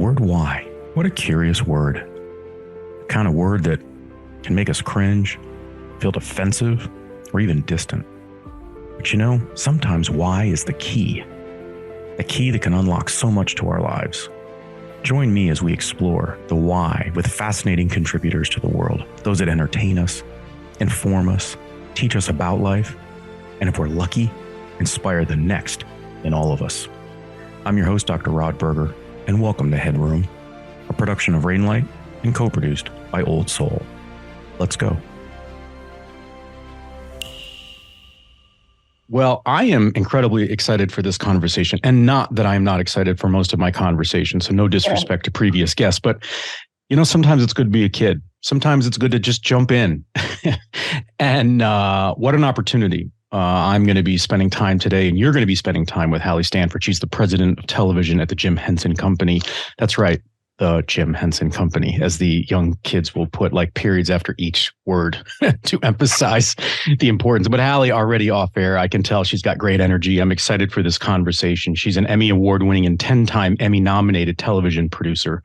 word why. What a curious word. The kind of word that can make us cringe, feel defensive, or even distant. But you know, sometimes why is the key. The key that can unlock so much to our lives. Join me as we explore the why with fascinating contributors to the world. Those that entertain us, inform us, teach us about life, and if we're lucky, inspire the next in all of us. I'm your host, Dr. Rod Berger, and welcome to Headroom, a production of Rainlight and co-produced by Old Soul. Let's go. Well, I am incredibly excited for this conversation, and not that I am not excited for most of my conversations, so no disrespect to previous guests, but you know, sometimes it's good to be a kid. Sometimes it's good to just jump in. And what an opportunity. I'm going to be spending time today, and you're going to be spending time with Halle Stanford. She's the president of television at the Jim Henson Company. That's right. The Jim Henson Company, as the young kids will put like periods after each word to emphasize the importance. But Halle, already off air, I can tell she's got great energy. I'm excited for this conversation. She's an Emmy Award-winning and 10-time Emmy-nominated television producer.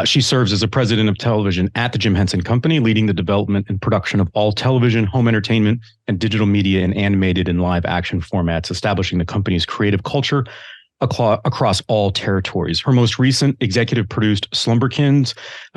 She serves as a president of television at the Jim Henson Company, leading the development and production of all television, home entertainment, and digital media in animated and live action formats, establishing the company's creative culture across all territories. Her most recent executive produced Slumberkins.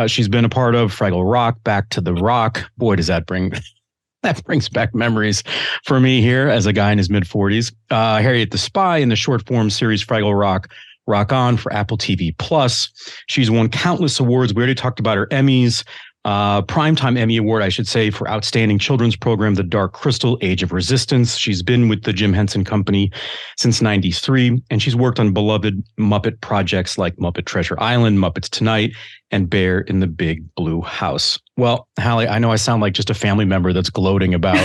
She's been a part of Fraggle Rock, Back to the Rock. Boy, does that brings back memories for me here as a guy in his mid-40s. Harriet the Spy in the short form series Fraggle Rock, Rock On for Apple TV Plus. She's won countless awards. We already talked about her Emmys. Primetime Emmy Award, I should say, for Outstanding Children's Program, The Dark Crystal, Age of Resistance. She's been with the Jim Henson Company since '93, and she's worked on beloved Muppet projects like Muppet Treasure Island, Muppets Tonight, and Bear in the Big Blue House. Well, Halle, I know I sound like just a family member that's gloating about...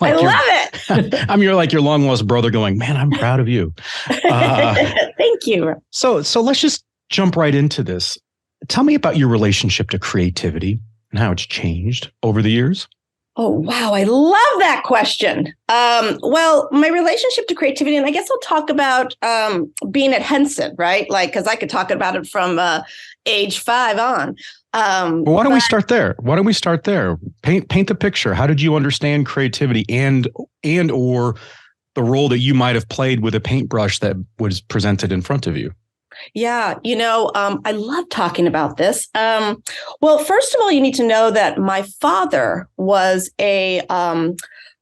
I love it. I'm your long lost brother going, man, I'm proud of you. Thank you. So let's just jump right into this. Tell me about your relationship to creativity and how it's changed over the years. Oh, wow. I love that question. Well, my relationship to creativity, and I guess I'll talk about being at Henson, right? Like, because I could talk about it from age 5 on. Well, why don't we start there? Paint the picture. How did you understand creativity and or the role that you might have played with a paintbrush that was presented in front of you? Yeah, I love talking about this. Well, first of all, you need to know that my father was a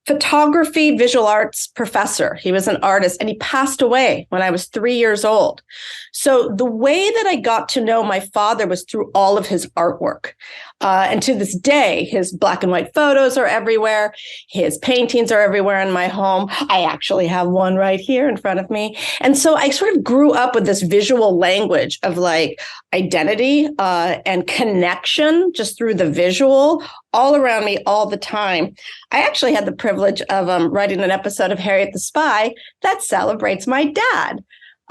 photography, visual arts professor. He was an artist, and he passed away when I was 3 years old. So the way that I got to know my father was through all of his artwork. And to this day, his black and white photos are everywhere. His paintings are everywhere in my home. I actually have one right here in front of me. And so I sort of grew up with this visual language of like identity and connection just through the visual all around me all the time. I actually had the privilege of writing an episode of Harriet the Spy that celebrates my dad.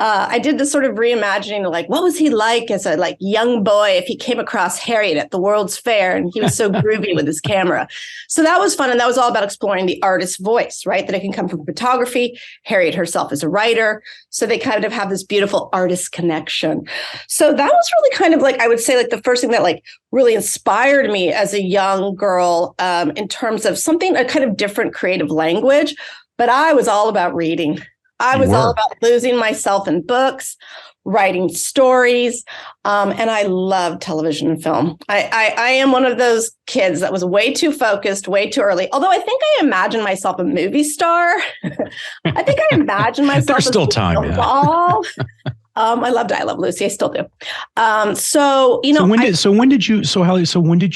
I did this sort of reimagining, like, what was he like as a young boy if he came across Harriet at the World's Fair and he was so groovy with his camera. So that was fun. And that was all about exploring the artist's voice, right? That it can come from photography. Harriet herself is a writer. So they kind of have this beautiful artist connection. So that was really kind of I would say the first thing that really inspired me as a young girl in terms of a kind of different creative language. But I was all about reading. I was all about losing myself in books, writing stories, and I love television and film. I am one of those kids that was way too focused, way too early. Although I think I imagined myself a movie star. I think I imagined myself. There's still time. Yeah. I loved I Love Lucy. I still do. Halle, so when did you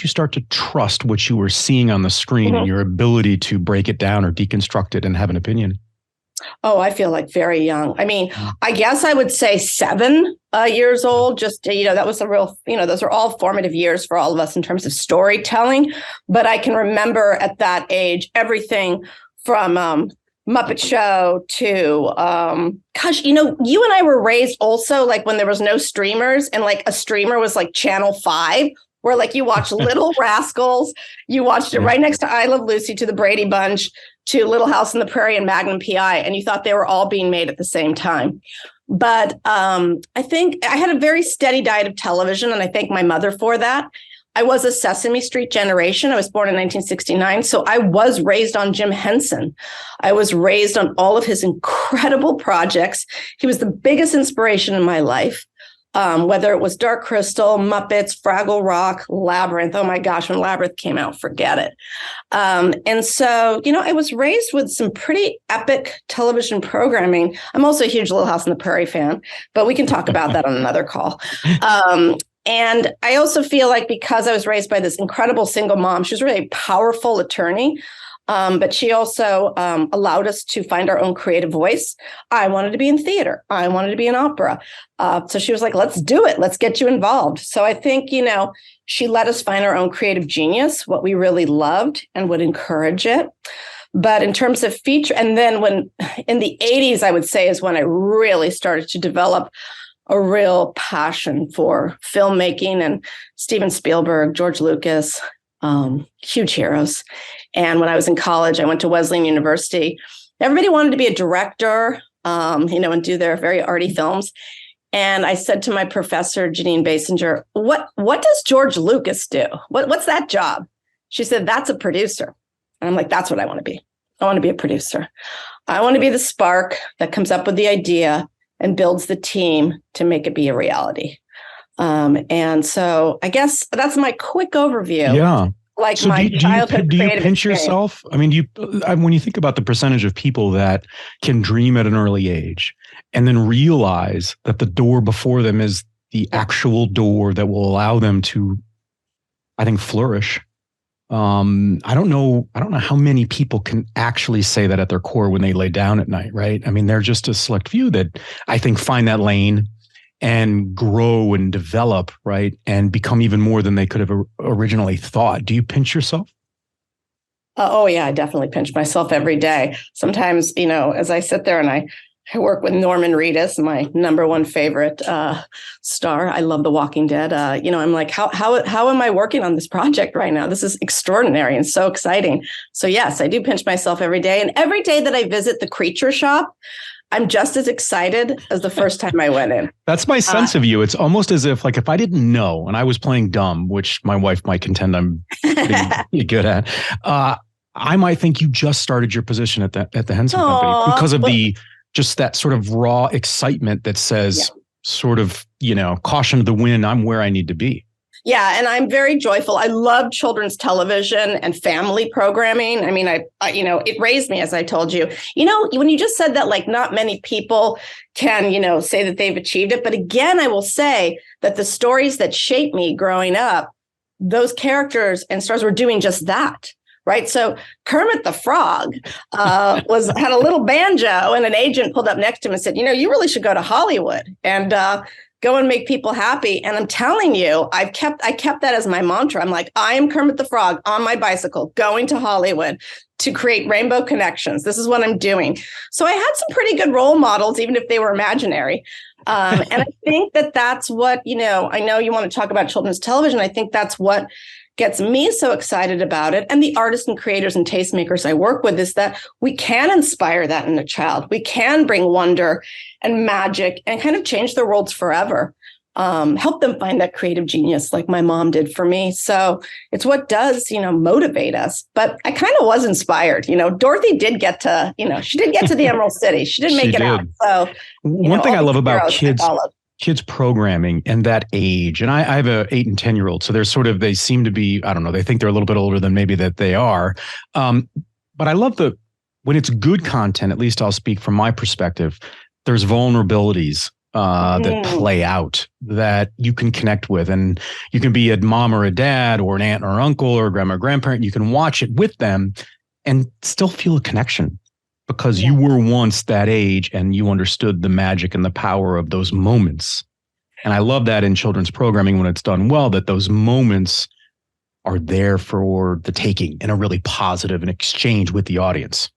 start to trust what you were seeing on the screen and your ability to break it down or deconstruct it and have an opinion? Oh, I feel very young. I mean, I guess I would say 7 years old. Just, that was a real, those are all formative years for all of us in terms of storytelling. But I can remember at that age, everything from Muppet Show to, you and I were raised also when there was no streamers and a streamer was Channel 5. Where you watch Little Rascals, you watched it right next to I Love Lucy, to the Brady Bunch, to Little House on the Prairie and Magnum PI, and you thought they were all being made at the same time. But I think I had a very steady diet of television, and I thank my mother for that. I was a Sesame Street generation. I was born in 1969. So I was raised on Jim Henson. I was raised on all of his incredible projects. He was the biggest inspiration in my life, whether it was Dark Crystal, Muppets, Fraggle Rock, Labyrinth. Oh my gosh, when Labyrinth came out, forget it. And so, I was raised with some pretty epic television programming. I'm also a huge Little House on the Prairie fan, but we can talk about that on another call. And I also feel like because I was raised by this incredible single mom, she was really a powerful attorney, but she also allowed us to find our own creative voice. I wanted to be in theater. I wanted to be in opera. So she was like, let's do it. Let's get you involved. So I think, she let us find our own creative genius, what we really loved, and would encourage it. But in terms of feature, and then when in the 80s, I would say is when I really started to develop a real passion for filmmaking, and Steven Spielberg, George Lucas, huge heroes. And when I was in college, I went to Wesleyan University. Everybody wanted to be a director, and do their very arty films. And I said to my professor, Janine Basinger, what does George Lucas do? What's that job? She said, that's a producer. And I'm like, that's what I want to be. I want to be a producer. I want to be the spark that comes up with the idea and builds the team to make it be a reality. And so I guess that's my quick overview. Yeah. Like so my childhood do you creative pinch experience. yourself? I mean, when you think about the percentage of people that can dream at an early age and then realize that the door before them is the actual door that will allow them to, I think, flourish. I don't know how many people can actually say that at their core when they lay down at night, right? I mean, they're just a select few that I think find that lane and grow and develop, right? And become even more than they could have originally thought. Do you pinch yourself? Oh, yeah, I definitely pinch myself every day. Sometimes, as I sit there and I work with Norman Reedus, my number one favorite star. I love The Walking Dead. I'm like, how am I working on this project right now? This is extraordinary and so exciting. So yes, I do pinch myself every day. And every day that I visit the Creature Shop, I'm just as excited as the first time I went in. That's my sense of you. It's almost as if, like, if I didn't know and I was playing dumb, which my wife might contend I'm pretty good at, I might think you just started your position at the Henson Company because of just that sort of raw excitement that says sort of, caution to the wind, I'm where I need to be. Yeah. And I'm very joyful. I love children's television and family programming. I mean, I it raised me, as I told you, when you just said that, like, not many people can, say that they've achieved it. But again, I will say that the stories that shaped me growing up, those characters and stars were doing just that. Right. So Kermit the Frog had a little banjo, and an agent pulled up next to him and said, you really should go to Hollywood and go and make people happy. And I'm telling you, I kept that as my mantra. I'm like, I am Kermit the Frog on my bicycle going to Hollywood to create rainbow connections. This is what I'm doing. So I had some pretty good role models, even if they were imaginary. And I think that's what, I know you want to talk about children's television. I think that's what gets me so excited about it. And the artists and creators and tastemakers I work with is that we can inspire that in a child. We can bring wonder and magic and kind of change their worlds forever. Help them find that creative genius like my mom did for me. So it's what does, motivate us. But I kind of was inspired. Dorothy did get to, she did get to the Emerald City. She did make it out. So one thing I love about kids programming and that age, and I have a 8 and 10-year-old, so they seem to be, I don't know, they think they're a little bit older than maybe that they are. But I love when it's good content, at least I'll speak from my perspective, there's vulnerabilities that play out that you can connect with. And you can be a mom or a dad or an aunt or uncle or a grandma or grandparent. You can watch it with them and still feel a connection because you were once that age and you understood the magic and the power of those moments. And I love that in children's programming when it's done well, that those moments are there for the taking in a really positive and exchange with the audience.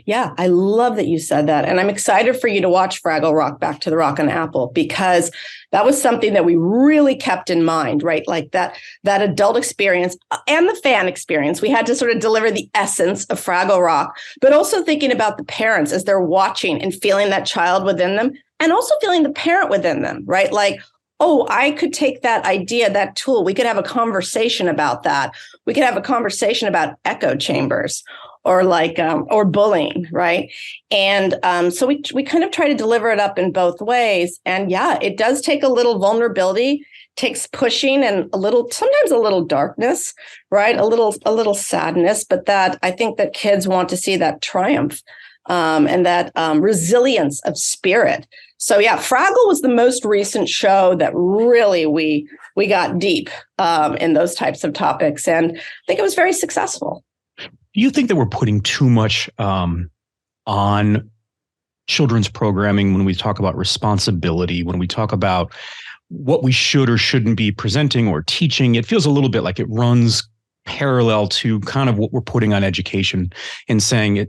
Yeah, I love that you said that. And I'm excited for you to watch Fraggle Rock Back to the Rock and Apple, because that was something that we really kept in mind, right? Like that adult experience and the fan experience. We had to sort of deliver the essence of Fraggle Rock, but also thinking about the parents as they're watching and feeling that child within them, and also feeling the parent within them, right? Like, oh, I could take that idea, that tool. We could have a conversation about that. We could have a conversation about echo chambers, or or bullying, right? And so we kind of try to deliver it up in both ways. And yeah, it does take a little vulnerability, takes pushing, and sometimes a little darkness, right? A little sadness, but that I think that kids want to see that triumph and that resilience of spirit. So yeah, Fraggle was the most recent show that really we got deep in those types of topics, and I think it was very successful. Do you think that we're putting too much on children's programming when we talk about responsibility, when we talk about what we should or shouldn't be presenting or teaching? It feels a little bit like it runs parallel to kind of what we're putting on education and saying,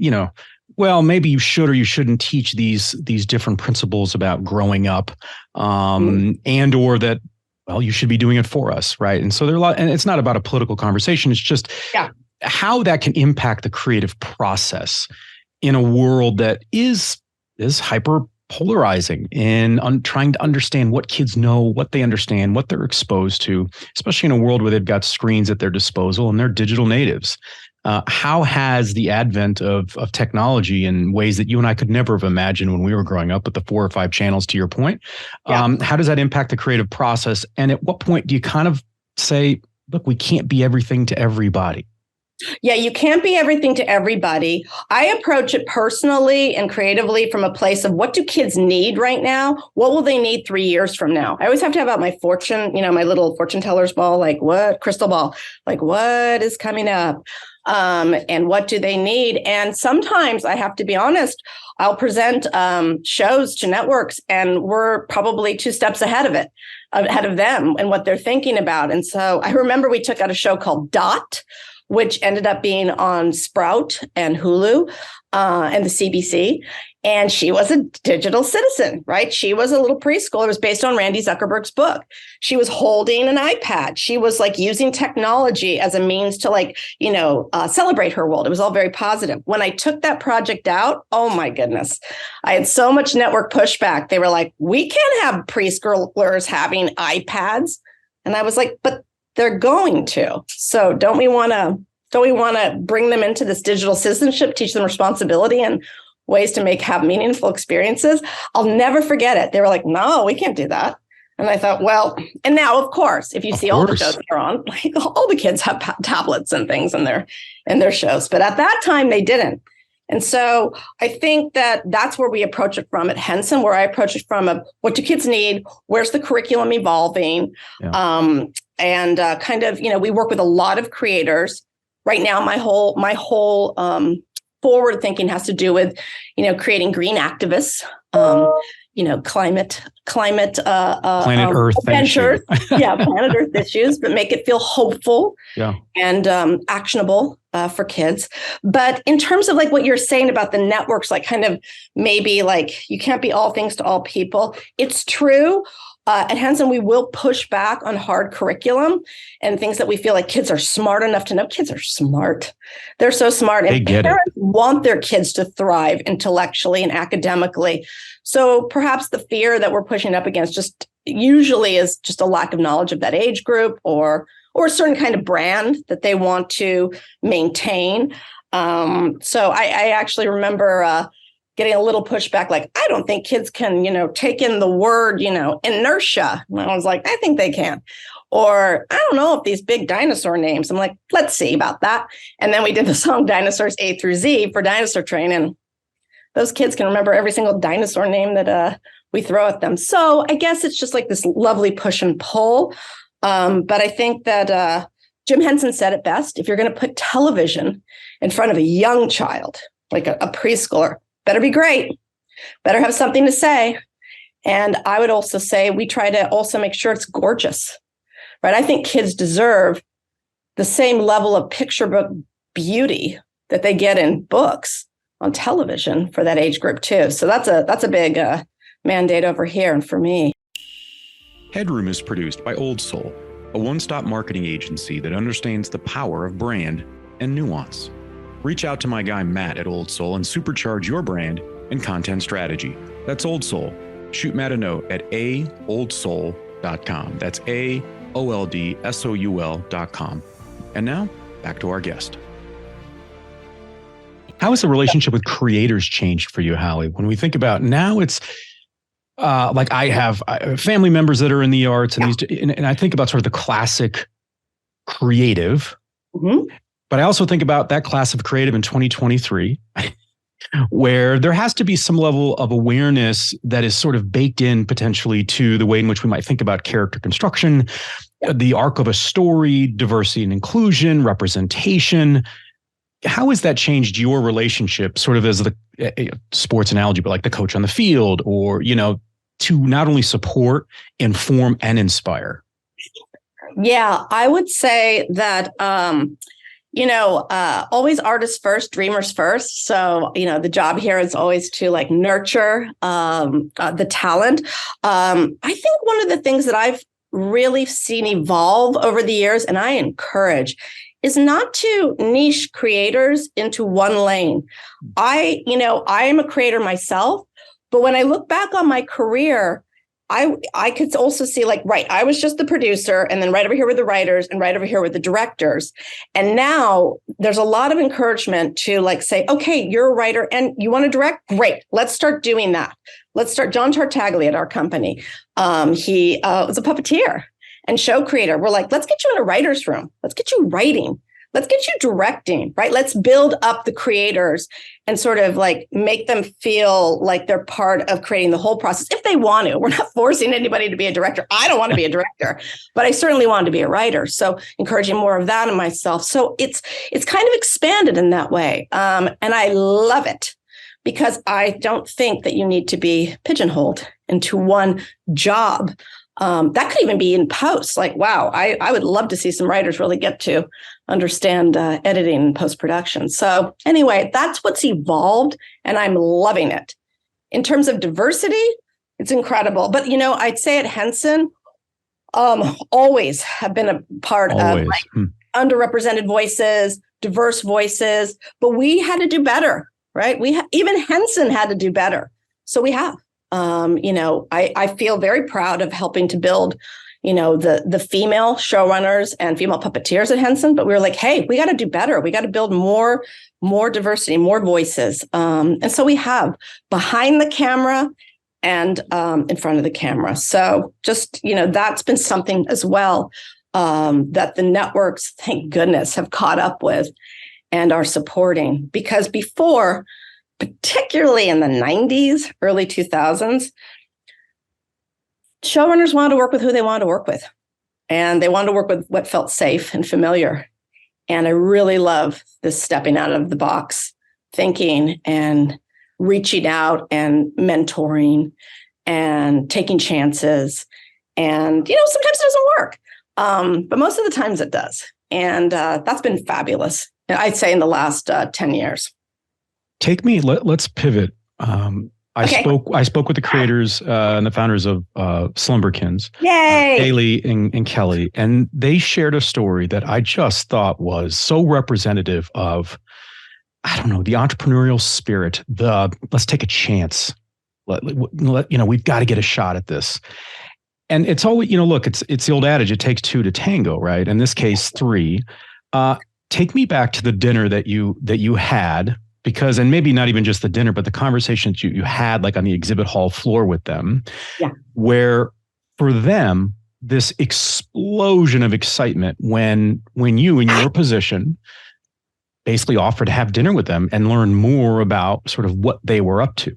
well, maybe you should or you shouldn't teach these different principles about growing up, and or that, well, you should be doing it for us, right? And so there are a lot, and it's not about a political conversation. It's just how that can impact the creative process in a world that is hyper polarizing and trying to understand what kids know, what they understand, what they're exposed to, especially in a world where they've got screens at their disposal and they're digital natives. How has the advent of technology in ways that you and I could never have imagined when we were growing up with the 4 or 5 channels, to your point, how does that impact the creative process? And at what point do you kind of say, look, we can't be everything to everybody? Yeah, you can't be everything to everybody. I approach it personally and creatively from a place of, what do kids need right now? What will they need 3 years from now? I always have to have out my fortune, my little fortune teller's ball, like what crystal ball, like what is coming up, and what do they need? And sometimes I have to be honest, I'll present shows to networks and we're probably 2 steps ahead of them and what they're thinking about. And so I remember we took out a show called Dot, which ended up being on Sprout and Hulu and the CBC. And she was a digital citizen, right? She was a little preschooler. It was based on Randy Zuckerberg's book. She was holding an iPad. She was like using technology as a means to celebrate her world. It was all very positive. When I took that project out, oh my goodness, I had so much network pushback. They were like, we can't have preschoolers having iPads. And I was like, but they're going to. So don't we want to bring them into this digital citizenship, teach them responsibility and ways to have meaningful experiences? I'll never forget it. They were like, no, we can't do that. And I thought, well, and now, of course, if you see all the shows they're on, like all the kids have tablets and things in their shows. But at that time, they didn't. And so I think that that's where we approach it from at Henson, where I approach it from what do kids need? Where's the curriculum evolving? Yeah. We work with a lot of creators. Right now, my whole forward thinking has to do with, creating green activists, planet Earth adventures, planet Earth issues, but make it feel hopeful and actionable for kids. But in terms of like what you're saying about the networks, like kind of maybe like you can't be all things to all people. It's true. At Henson, we will push back on hard curriculum and things that we feel like kids are smart enough to know. Kids are smart. They're so smart. And parents want their kids to thrive intellectually and academically. So perhaps the fear that we're pushing up against just usually is just a lack of knowledge of that age group or a certain kind of brand that they want to maintain. So I actually remember getting a little pushback, like, I don't think kids can, take in the word, inertia. And I was like, I think they can. Or I don't know if these big dinosaur names. I'm like, let's see about that. And then we did the song Dinosaurs A through Z for Dinosaur Train. And those kids can remember every single dinosaur name that we throw at them. So I guess it's just like this lovely push and pull. But I think that Jim Henson said it best. If you're going to put television in front of a young child, like a preschooler, better be great, better have something to say. And I would also say we try to also make sure it's gorgeous, right? I think kids deserve the same level of picture book beauty that they get in books. on television for that age group too. So that's a big mandate over here and for me. Headroom is produced by Old Soul, a one-stop marketing agency that understands the power of brand and nuance. Reach out to my guy Matt at Old Soul and supercharge your brand and content strategy. That's Old Soul. Shoot Matt a note at aoldsoul.com. That's AOLDSOUL.com. And now, back to our guest. How has the relationship with creators changed for you, Halle? When we think about now, it's like I have family members that are in the arts, and and I think about sort of the classic creative, but I also think about that class of creative in 2023, where there has to be some level of awareness that is sort of baked in potentially to the way in which we might think about character construction, the arc of a story, diversity and inclusion, representation. How has that changed your relationship, sort of as the sports analogy, but like the coach on the field, or, to not only support, inform, and inspire? Yeah, I would say that, always artists first, dreamers first. So, the job here is always to like nurture the talent. I think one of the things that I've really seen evolve over the years, and I encourage, is not to niche creators into one lane. I am a creator myself, but when I look back on my career, I could also see I was just the producer, and then right over here were the writers, and right over here were the directors. And now there's a lot of encouragement to say, okay, you're a writer and you want to direct? Great. Let's start doing that. Let's start. John Tartaglia at our company. He was a puppeteer and show creator. We're like, let's get you in a writer's room. Let's get you writing. Let's get you directing, right? Let's build up the creators and sort of make them feel like they're part of creating the whole process if they want to. We're not forcing anybody to be a director. I don't want to be a director, but I certainly want to be a writer. So encouraging more of that in myself. So it's kind of expanded in that way. And I love it because I don't think that you need to be pigeonholed into one job. That could even be in post. Wow, I would love to see some writers really get to understand editing and post-production. So anyway, that's what's evolved, and I'm loving it. In terms of diversity, it's incredible. But, I'd say at Henson, always have been a part of underrepresented voices, diverse voices, but we had to do better, right? Even Henson had to do better. So we have. I feel very proud of helping to build, the female showrunners and female puppeteers at Henson. But we were like, hey, we got to do better. We got to build more diversity, more voices. And so we have behind the camera and in front of the camera. So just, that's been something as well that the networks, thank goodness, have caught up with and are supporting. Because before, particularly in the 90s, early 2000s, showrunners wanted to work with who they wanted to work with. And they wanted to work with what felt safe and familiar. And I really love this stepping out of the box, thinking and reaching out and mentoring and taking chances. And, sometimes it doesn't work, but most of the times it does. And that's been fabulous, I'd say, in the last 10 years. Let's pivot. I spoke with the creators and the founders of Slumberkins, Halle and Kelly, and they shared a story that I just thought was so representative of, the entrepreneurial spirit. Let's take a chance. We've got to get a shot at this. And it's always, it's the old adage, it takes two to tango, right? In this case, three. Take me back to the dinner that you had. Because, and maybe not even just the dinner, but the conversations you had on the exhibit hall floor with them, where for them, this explosion of excitement when you in your position basically offered to have dinner with them and learn more about sort of what they were up to.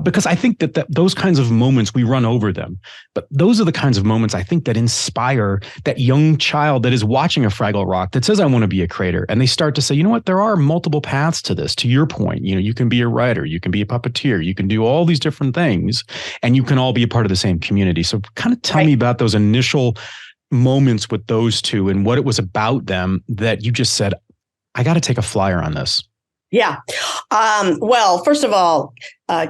Because I think that those kinds of moments, we run over them. But those are the kinds of moments I think that inspire that young child that is watching a Fraggle Rock that says, I want to be a creator. And they start to say, you know what, there are multiple paths to this. To your point, you can be a writer, you can be a puppeteer, you can do all these different things, and you can all be a part of the same community. So kind of tell me about those initial moments with those two and what it was about them that you just said, I got to take a flyer on this. Yeah. Well, first of all,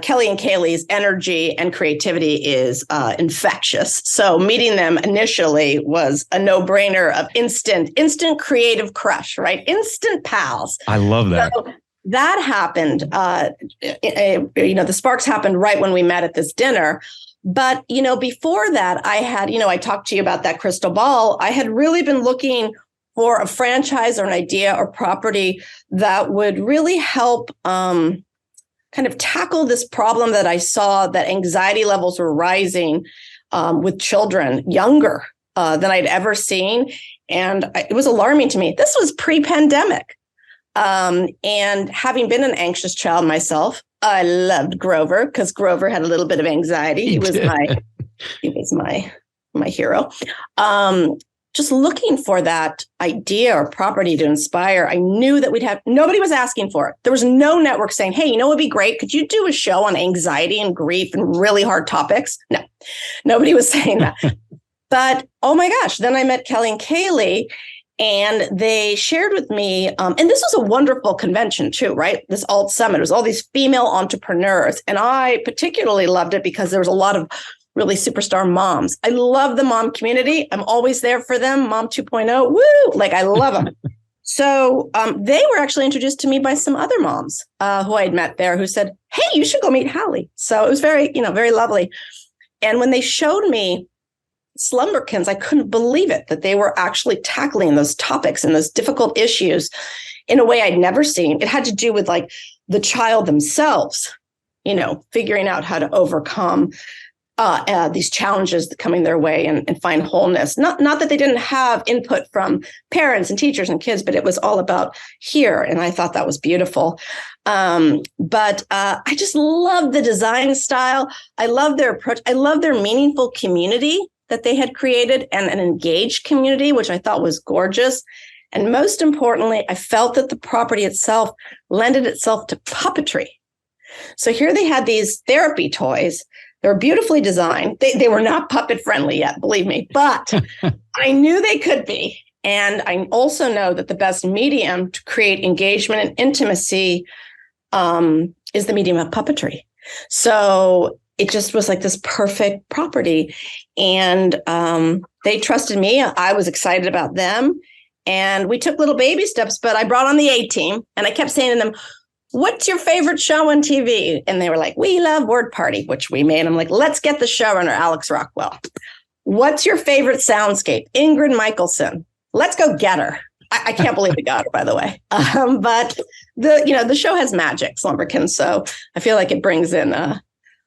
Kelly and Kaylee's energy and creativity is infectious. So meeting them initially was a no-brainer of instant creative crush, right? Instant pals. I love that. So that happened. The sparks happened right when we met at this dinner. But, before that, I talked to you about that crystal ball. I had really been looking for a franchise or an idea or property that would really help kind of tackle this problem that I saw, that anxiety levels were rising with children younger than I'd ever seen. And it was alarming to me. This was pre-pandemic. And having been an anxious child myself, I loved Grover because Grover had a little bit of anxiety. He was my hero. Just looking for that idea or property to inspire. I knew that nobody was asking for it. There was no network saying, hey, it'd be great. Could you do a show on anxiety and grief and really hard topics? No, nobody was saying that. But, oh my gosh, then I met Kelly and Kaylee, and they shared with me, and this was a wonderful convention too, right? This Alt Summit, it was all these female entrepreneurs. And I particularly loved it because there was a lot of really superstar moms. I love the mom community. I'm always there for them. Mom 2.0, woo! Like, I love them. So they were actually introduced to me by some other moms who I had met there who said, hey, you should go meet Halle. So it was very, very lovely. And when they showed me Slumberkins, I couldn't believe it, that they were actually tackling those topics and those difficult issues in a way I'd never seen. It had to do with like the child themselves, figuring out how to overcome these challenges coming their way and find wholeness. Not that they didn't have input from parents and teachers and kids, but it was all about here. And I thought that was beautiful. But I just love the design style. I love their approach. I love their meaningful community that they had created, and an engaged community, which I thought was gorgeous. And most importantly, I felt that the property itself lended itself to puppetry. So here they had these therapy toys. They were beautifully designed. They were not puppet friendly yet, believe me, but I knew they could be. And I also know that the best medium to create engagement and intimacy is the medium of puppetry. So it just was like this perfect property. And they trusted me. I was excited about them. And we took little baby steps, but I brought on the A-team and I kept saying to them, what's your favorite show on TV? And they were like, we love Word Party, which we made. I'm like, let's get the showrunner, Alex Rockwell. What's your favorite soundscape? Ingrid Michaelson. Let's go get her. I can't believe we got her, by the way. But the show has magic, Slumberkins. So I feel like it brings in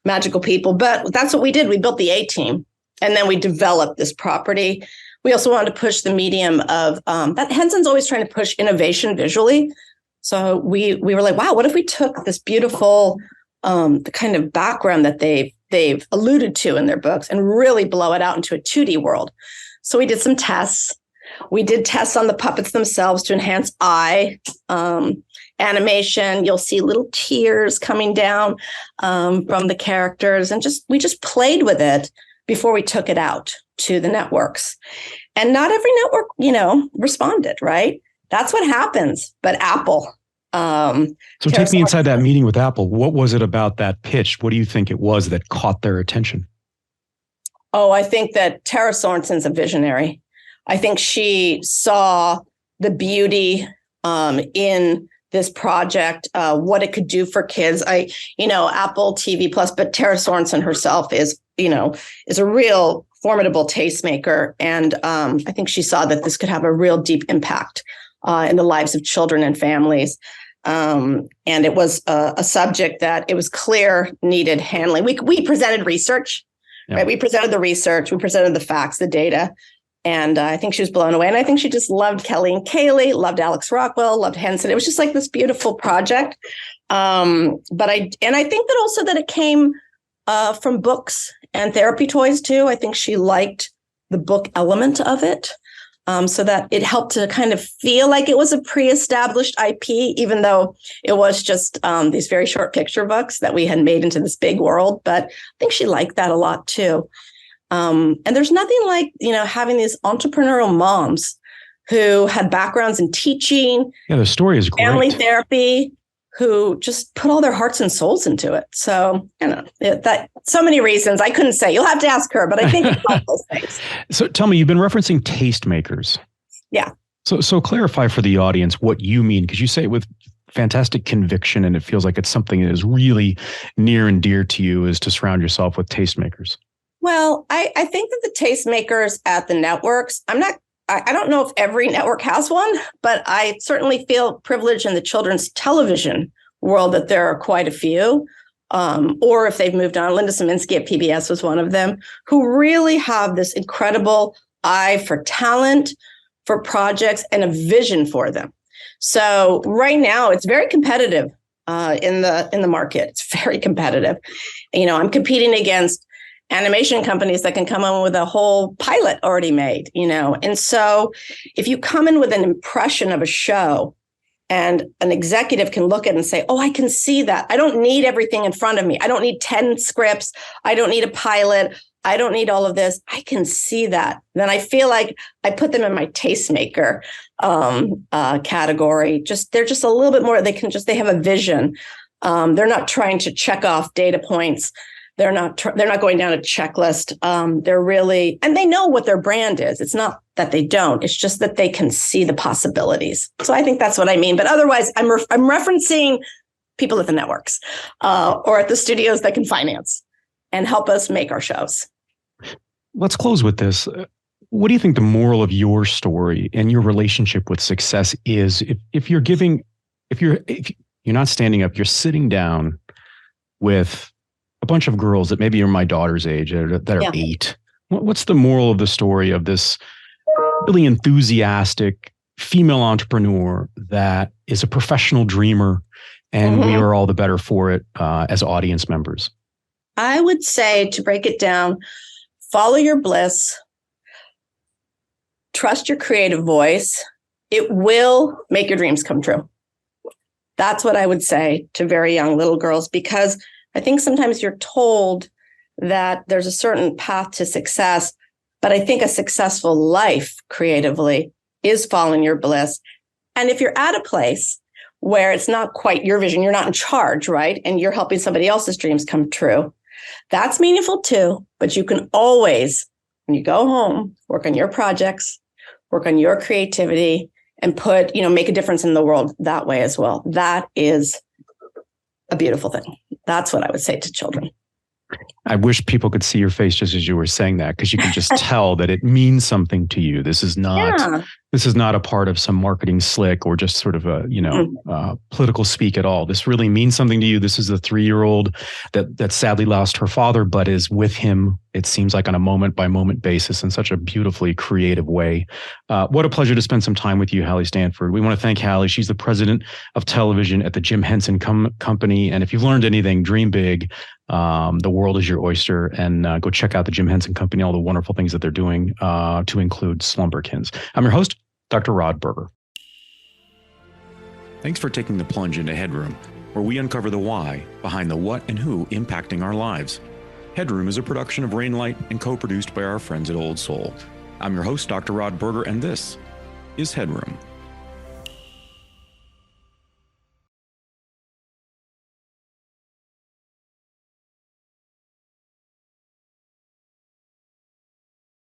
magical people. But that's what we did. We built the A-team, and then we developed this property. We also wanted to push the medium of that. Henson's always trying to push innovation visually. So we were like, wow, what if we took this beautiful the kind of background that they've alluded to in their books and really blow it out into a 2D world? So we did some tests. We did tests on the puppets themselves to enhance eye animation. You'll see little tears coming down from the characters, and we just played with it before we took it out to the networks. And not every network, responded, right? That's what happens. But Apple. So take me inside that meeting with Apple. What was it about that pitch? What do you think it was that caught their attention? Oh, I think that Tara Sorensen's a visionary. I think she saw the beauty in this project, what it could do for kids. Apple TV Plus, but Tara Sorensen herself is a real formidable tastemaker. And I think she saw that this could have a real deep impact in the lives of children and families. And it was a subject that it was clear needed handling. We presented research, right? We presented the research, we presented the facts, the data. And I think she was blown away. And I think she just loved Kelly and Kaylee, loved Alex Rockwell, loved Henson. It was just like this beautiful project. But I think that also that it came from books and therapy toys too. I think she liked the book element of it. So that it helped to kind of feel like it was a pre-established IP, even though it was just these very short picture books that we had made into this big world. But I think she liked that a lot too. And there's nothing like, having these entrepreneurial moms who had backgrounds in teaching. Yeah, the story is great. Family therapy, who just put all their hearts and souls into it. So, that so many reasons I couldn't say. You'll have to ask her, but I think it's all those things. So tell me, you've been referencing tastemakers. Yeah. So clarify for the audience what you mean, because you say it with fantastic conviction, and it feels like it's something that is really near and dear to you, is to surround yourself with tastemakers. Well, I think that the tastemakers at the networks, I don't know if every network has one, but I certainly feel privileged in the children's television world that there are quite a few, or if they've moved on. Linda Saminsky at PBS was one of them, who really have this incredible eye for talent, for projects, and a vision for them. So right now, it's very competitive in the market. It's very competitive. I'm competing against animation companies that can come in with a whole pilot already made, And so if you come in with an impression of a show and an executive can look at it and say, oh, I can see that. I don't need everything in front of me. I don't need 10 scripts. I don't need a pilot. I don't need all of this. I can see that. Then I feel like I put them in my tastemaker category. They're just a little bit more. They have a vision. They're not trying to check off data points. They're not going down a checklist. They're really, and they know what their brand is. It's not that they don't. It's just that they can see the possibilities. So I think that's what I mean. But otherwise, I'm referencing people at the networks or at the studios that can finance and help us make our shows. Let's close with this. What do you think the moral of your story and your relationship with success is? If you're not standing up, you're sitting down with a bunch of girls that maybe are my daughter's age that are 8. What's the moral of the story of this really enthusiastic female entrepreneur that is a professional dreamer, and we are all the better for it as audience members? I would say, to break it down, follow your bliss, trust your creative voice. It will make your dreams come true. That's what I would say to very young little girls, because I think sometimes you're told that there's a certain path to success, but I think a successful life creatively is following your bliss. And if you're at a place where it's not quite your vision, you're not in charge, right? And you're helping somebody else's dreams come true, that's meaningful too. But you can always, when you go home, work on your projects, work on your creativity, and make a difference in the world that way as well. That is a beautiful thing. That's what I would say to children. I wish people could see your face just as you were saying that, because you can just tell that it means something to you. This is not a part of some marketing slick or just sort of a political speak at all. This really means something to you. This is a 3-year-old that sadly lost her father, but is with him, it seems like, on a moment by moment basis in such a beautifully creative way. What a pleasure to spend some time with you, Halle Stanford. We want to thank Halle. She's the president of television at the Jim Henson Company. And if you've learned anything, dream big. The world is your oyster, and go check out the Jim Henson Company, all the wonderful things that they're doing, to include Slumberkins. I'm your host, Dr. Rod Berger. Thanks for taking the plunge into Headroom, where we uncover the why behind the what and who impacting our lives. Headroom is a production of Rainlight and co-produced by our friends at Old Soul. I'm your host, Dr. Rod Berger, and this is Headroom.